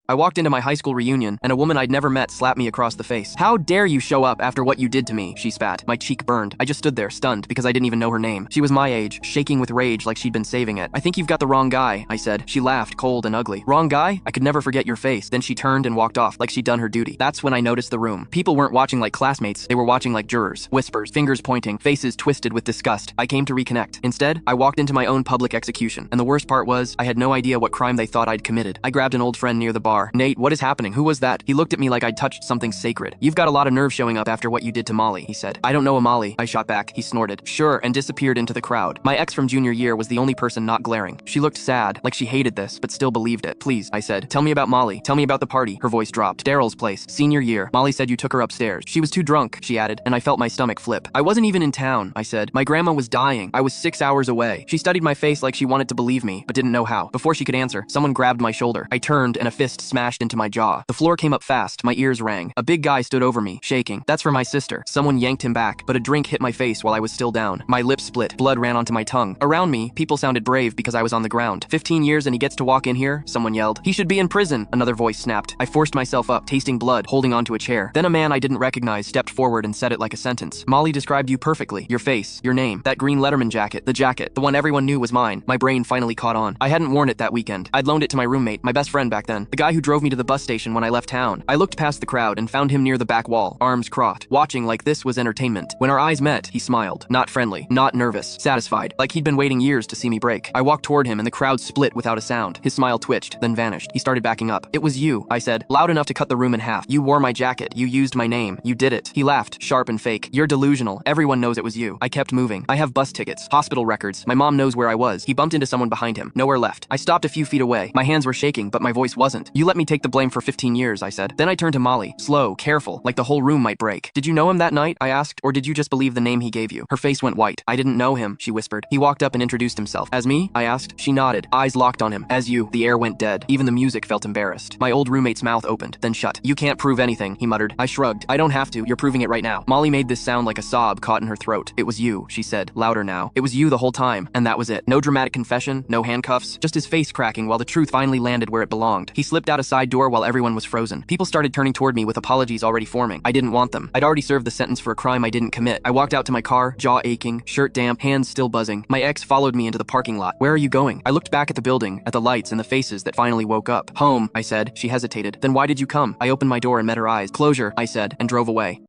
I walked into my high school reunion, and a woman I'd never met slapped me across the face. "How dare you show up after what you did to me?" she spat. My cheek burned. I just stood there, stunned, because I didn't even know her name. She was my age, shaking with rage like she'd been saving it. "I think you've got the wrong guy," I said. She laughed, cold and ugly. "Wrong guy? I could never forget your face." Then she turned and walked off, like she'd done her duty. That's when I noticed the room. People weren't watching like classmates, they were watching like jurors. Whispers, fingers pointing, faces twisted with disgust. I came to reconnect. Instead, I walked into my own public execution. And the worst part was, I had no idea what crime they thought I'd committed. I grabbed an old friend near the bar. "Nate, what is happening? Who was that?" He looked at me like I'd touched something sacred. "You've got a lot of nerve showing up after what you did to Molly," he said. "I don't know a Molly," I shot back. He snorted. "Sure," and disappeared into the crowd. My ex from junior year was the only person not glaring. She looked sad, like she hated this, but still believed it. "Please," I said. "Tell me about Molly. Tell me about the party." Her voice dropped. "Daryl's place. Senior year. Molly said you took her upstairs. She was too drunk," she added, and I felt my stomach flip. "I wasn't even in town," I said. "My grandma was dying. I was 6 hours away." She studied my face like she wanted to believe me, but didn't know how. Before she could answer, someone grabbed my shoulder. I turned, and a fist smashed into my jaw. The floor came up fast. My ears rang. A big guy stood over me, shaking. "That's for my sister." Someone yanked him back, but a drink hit my face while I was still down. My lips split. Blood ran onto my tongue. Around me, people sounded brave because I was on the ground. 15 years and he gets to walk in here? Someone yelled. "He should be in prison," another voice snapped. I forced myself up, tasting blood, holding onto a chair. Then a man I didn't recognize stepped forward and said it like a sentence. "Molly described you perfectly. Your face, your name, that green Letterman jacket, the one everyone knew was mine." My brain finally caught on. I hadn't worn it that weekend. I'd loaned it to my roommate, my best friend back then, the guy who drove me to the bus station when I left town. I looked past the crowd and found him near the back wall, arms crossed, watching like this was entertainment. When our eyes met, he smiled. Not friendly, not nervous, satisfied, like he'd been waiting years to see me break. I walked toward him and the crowd split without a sound. His smile twitched, then vanished. He started backing up. "It was you," I said, loud enough to cut the room in half. "You wore my jacket. You used my name. You did it." He laughed, sharp and fake. "You're delusional. Everyone knows it was you." I kept moving. "I have bus tickets, hospital records. My mom knows where I was." He bumped into someone behind him. Nowhere left. I stopped a few feet away. My hands were shaking, but my voice wasn't. "You let me take the blame for 15 years, I said. Then I turned to Molly, slow, careful, like the whole room might break. "Did you know him that night?" I asked. "Or did you just believe the name he gave you?" Her face went white. "I didn't know him," she whispered. He walked up and introduced himself. "As me?" I asked. She nodded, eyes locked on him. "As you." The air went dead. Even the music felt embarrassed. My old roommate's mouth opened, then shut. "You can't prove anything," he muttered. I shrugged. "I don't have to. You're proving it right now." Molly made this sound like a sob caught in her throat. "It was you," she said, louder now. "It was you the whole time." And that was it. No dramatic confession, no handcuffs, just his face cracking while the truth finally landed where it belonged. He slipped out a side door while everyone was frozen. People started turning toward me with apologies already forming. I didn't want them. I'd already served the sentence for a crime I didn't commit. I walked out to my car, jaw aching, shirt damp, hands still buzzing. My ex followed me into the parking lot. "Where are you going?" I looked back at the building, at the lights and the faces that finally woke up. "Home," I said. She hesitated. "Then why did you come?" I opened my door and met her eyes. "Closure," I said, and drove away.